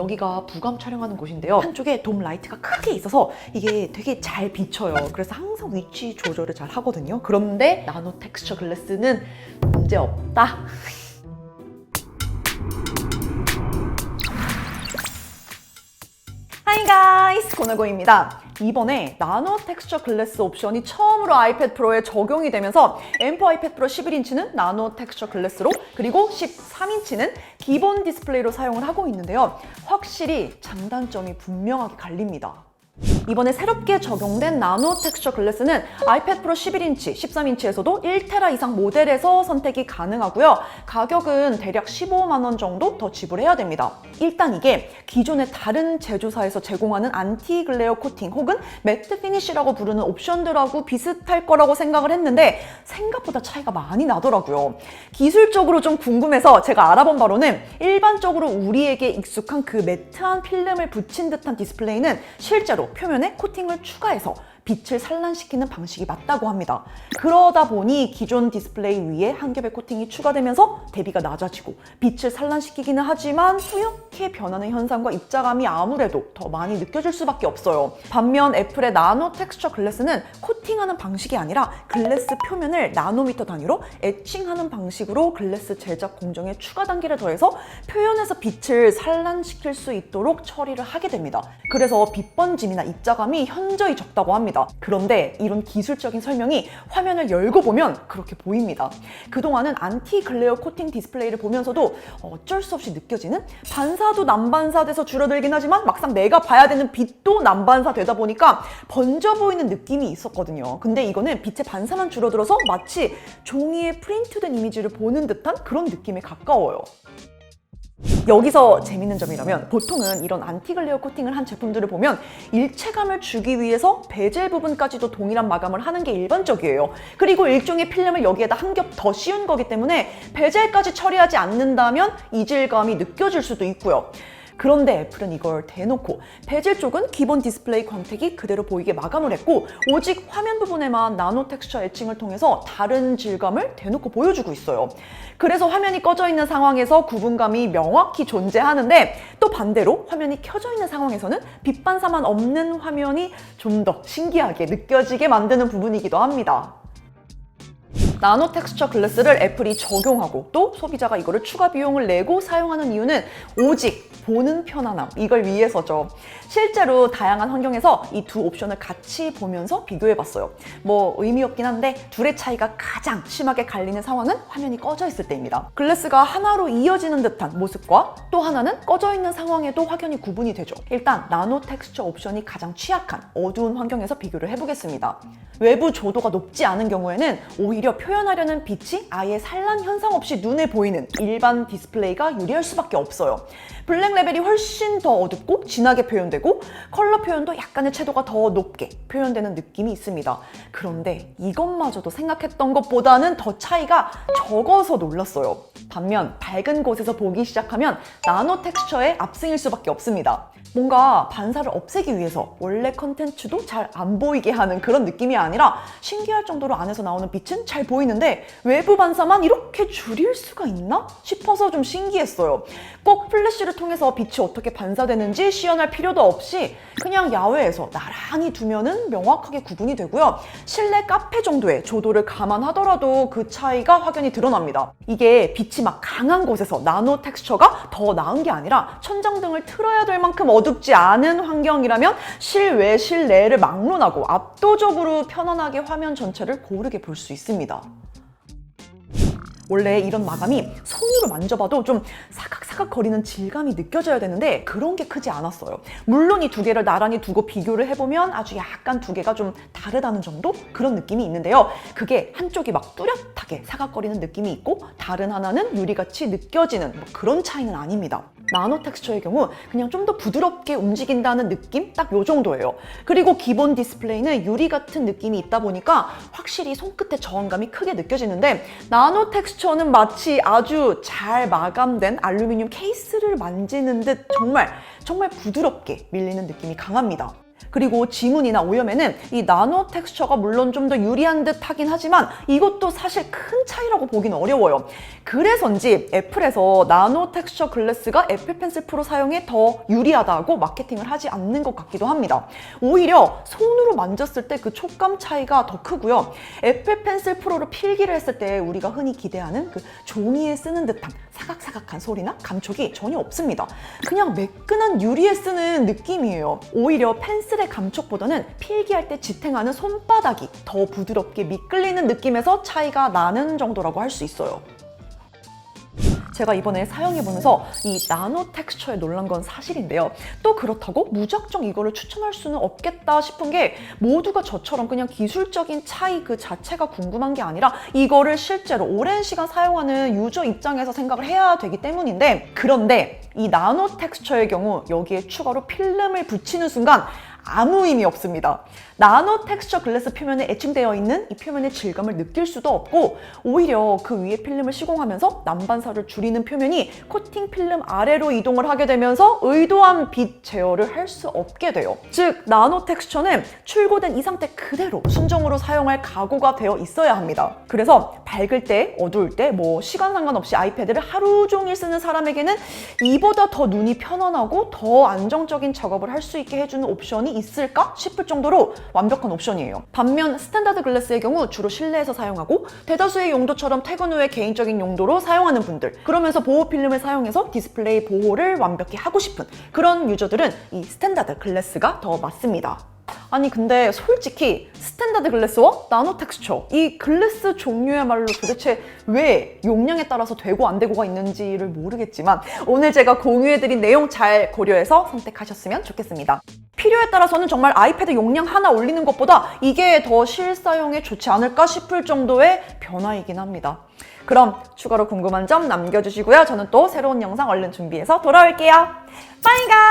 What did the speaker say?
여기가 부감 촬영하는 곳인데요. 한쪽에 돔 라이트가 크게 있어서 이게 되게 잘 비쳐요. 그래서 항상 위치 조절을 잘 하거든요. 그런데 나노 텍스처 글래스는 문제 없다. 하이 가이스, 고나고입니다. 이번에 나노 텍스처 글래스 옵션이 처음으로 아이패드 프로에 적용이 되면서 M4 아이패드 프로 11인치는 나노 텍스처 글래스로, 그리고 13인치는 기본 디스플레이로 사용을 하고 있는데요. 확실히 장단점이 분명하게 갈립니다. 이번에 새롭게 적용된 나노 텍스처 글래스는 아이패드 프로 11인치, 13인치에서도 1테라 이상 모델에서 선택이 가능하고요. 가격은 대략 15만 원 정도 더 지불해야 됩니다. 일단 이게 기존의 다른 제조사에서 제공하는 안티 글레어 코팅 혹은 매트 피니쉬라고 부르는 옵션들하고 비슷할 거라고 생각을 했는데 생각보다 차이가 많이 나더라고요. 기술적으로 좀 궁금해서 제가 알아본 바로는 일반적으로 우리에게 익숙한 그 매트한 필름을 붙인 듯한 디스플레이는 실제로 표면에 코팅을 추가해서 빛을 산란시키는 방식이 맞다고 합니다. 그러다 보니 기존 디스플레이 위에 한 겹의 코팅이 추가되면서 대비가 낮아지고 빛을 산란시키기는 하지만 뿌옇게 변하는 현상과 입자감이 아무래도 더 많이 느껴질 수밖에 없어요. 반면 애플의 나노 텍스처 글래스는 코팅하는 방식이 아니라 글래스 표면을 나노미터 단위로 에칭하는 방식으로 글래스 제작 공정에 추가 단계를 더해서 표현에서 빛을 산란시킬 수 있도록 처리를 하게 됩니다. 그래서 빛 번짐이나 입자감이 현저히 적다고 합니다. 그런데 이런 기술적인 설명이 화면을 열고 보면 그렇게 보입니다. 그동안은 안티 글레어 코팅 디스플레이를 보면서도 어쩔 수 없이 느껴지는, 반사도 난반사돼서 줄어들긴 하지만 막상 내가 봐야 되는 빛도 난반사되다 보니까 번져 보이는 느낌이 있었거든요. 근데 이거는 빛의 반사만 줄어들어서 마치 종이에 프린트된 이미지를 보는 듯한 그런 느낌에 가까워요. 여기서 재밌는 점이라면, 보통은 이런 안티글레어 코팅을 한 제품들을 보면 일체감을 주기 위해서 베젤 부분까지도 동일한 마감을 하는 게 일반적이에요. 그리고 일종의 필름을 여기에다 한 겹 더 씌운 거기 때문에 베젤까지 처리하지 않는다면 이질감이 느껴질 수도 있고요. 그런데 애플은 이걸 대놓고 베젤 쪽은 기본 디스플레이 광택이 그대로 보이게 마감을 했고 오직 화면 부분에만 나노 텍스처 에칭을 통해서 다른 질감을 대놓고 보여주고 있어요. 그래서 화면이 꺼져 있는 상황에서 구분감이 명확히 존재하는데, 또 반대로 화면이 켜져 있는 상황에서는 빛 반사만 없는 화면이 좀 더 신기하게 느껴지게 만드는 부분이기도 합니다. 나노 텍스처 글래스를 애플이 적용하고 또 소비자가 이거를 추가 비용을 내고 사용하는 이유는 오직 보는 편안함, 이걸 위해서죠. 실제로 다양한 환경에서 이 두 옵션을 같이 보면서 비교해봤어요. 뭐 의미 없긴 한데 둘의 차이가 가장 심하게 갈리는 상황은 화면이 꺼져 있을 때입니다. 글래스가 하나로 이어지는 듯한 모습과 또 하나는 꺼져 있는 상황에도 확연히 구분이 되죠. 일단 나노 텍스처 옵션이 가장 취약한 어두운 환경에서 비교를 해보겠습니다. 외부 조도가 높지 않은 경우에는 오히려 표현하려는 빛이 아예 산란 현상 없이 눈에 보이는 일반 디스플레이가 유리할 수밖에 없어요. 블랙 레벨이 훨씬 더 어둡고 진하게 표현되고 컬러 표현도 약간의 채도가 더 높게 표현되는 느낌이 있습니다. 그런데 이것마저도 생각했던 것보다는 더 차이가 적어서 놀랐어요. 반면 밝은 곳에서 보기 시작하면 나노 텍스처의 압승일 수밖에 없습니다. 뭔가 반사를 없애기 위해서 원래 컨텐츠도 잘 안 보이게 하는 그런 느낌이 아니라 신기할 정도로 안에서 나오는 빛은 잘 보이는데 외부 반사만 이렇게 줄일 수가 있나 싶어서 좀 신기했어요. 꼭 플래시를 통해서 빛이 어떻게 반사되는지 시연할 필요도 없이 그냥 야외에서 나란히 두면은 명확하게 구분이 되고요. 실내 카페 정도의 조도를 감안하더라도 그 차이가 확연히 드러납니다. 이게 빛이 막 강한 곳에서 나노 텍스처가 더 나은 게 아니라 천장등을 틀어야 될 만큼 어둡지 않은 환경이라면 실외, 실내를 막론하고 압도적으로 편안하게 화면 전체를 고르게 볼 수 있습니다. 원래 이런 마감이 손으로 만져봐도 좀 사각사각 거리는 질감이 느껴져야 되는데 그런 게 크지 않았어요. 물론 이 두 개를 나란히 두고 비교를 해보면 아주 약간 두 개가 좀 다르다는 정도? 그런 느낌이 있는데요. 그게 한쪽이 막 뚜렷하게 사각거리는 느낌이 있고 다른 하나는 유리같이 느껴지는 그런 차이는 아닙니다. 나노 텍스처의 경우 그냥 좀 더 부드럽게 움직인다는 느낌? 딱 요 정도예요. 그리고 기본 디스플레이는 유리 같은 느낌이 있다 보니까 확실히 손끝에 저항감이 크게 느껴지는데, 나노 텍스처는 마치 아주 잘 마감된 알루미늄 케이스를 만지는 듯 정말 부드럽게 밀리는 느낌이 강합니다. 그리고 지문이나 오염에는 이 나노 텍스처가 물론 좀 더 유리한 듯 하긴 하지만 이것도 사실 큰 차이라고 보기는 어려워요. 그래서인지 애플에서 나노 텍스처 글래스가 애플 펜슬 프로 사용에 더 유리하다고 마케팅을 하지 않는 것 같기도 합니다. 오히려 손으로 만졌을 때 그 촉감 차이가 더 크고요. 애플 펜슬 프로로 필기를 했을 때 우리가 흔히 기대하는 그 종이에 쓰는 듯한 사각사각한 소리나 감촉이 전혀 없습니다. 그냥 매끈한 유리에 쓰는 느낌이에요. 오히려 펜슬의 감촉보다는 필기할 때 지탱하는 손바닥이 더 부드럽게 미끌리는 느낌에서 차이가 나는 정도라고 할 수 있어요. 제가 이번에 사용해보면서 이 나노 텍스처에 놀란 건 사실인데요. 또 그렇다고 무작정 이거를 추천할 수는 없겠다 싶은 게 모두가 저처럼 그냥 기술적인 차이 그 자체가 궁금한 게 아니라 이거를 실제로 오랜 시간 사용하는 유저 입장에서 생각을 해야 되기 때문인데, 그런데 이 나노 텍스처의 경우 여기에 추가로 필름을 붙이는 순간 아무 의미 없습니다. 나노 텍스처 글래스 표면에 애칭되어 있는 이 표면의 질감을 느낄 수도 없고, 오히려 그 위에 필름을 시공하면서 난반사를 줄이는 표면이 코팅 필름 아래로 이동을 하게 되면서 의도한 빛 제어를 할 수 없게 돼요. 즉 나노 텍스처는 출고된 이 상태 그대로 순정으로 사용할 각오가 되어 있어야 합니다. 그래서 밝을 때, 어두울 때, 시간 상관없이 아이패드를 하루 종일 쓰는 사람에게는 이보다 더 눈이 편안하고 더 안정적인 작업을 할 수 있게 해주는 옵션이 있을까 싶을 정도로 완벽한 옵션이에요. 반면 스탠다드 글래스의 경우 주로 실내에서 사용하고 대다수의 용도처럼 퇴근 후에 개인적인 용도로 사용하는 분들, 그러면서 보호 필름을 사용해서 디스플레이 보호를 완벽히 하고 싶은 그런 유저들은 이 스탠다드 글래스가 더 맞습니다. 아니 근데 솔직히 스탠다드 글래스와 나노 텍스처, 이 글래스 종류야말로 도대체 왜 용량에 따라서 되고 안 되고가 있는지를 모르겠지만 오늘 제가 공유해드린 내용 잘 고려해서 선택하셨으면 좋겠습니다. 필요에 따라서는 정말 아이패드 용량 하나 올리는 것보다 이게 더 실사용에 좋지 않을까 싶을 정도의 변화이긴 합니다. 그럼 추가로 궁금한 점 남겨주시고요. 저는 또 새로운 영상 얼른 준비해서 돌아올게요. 빠이 가!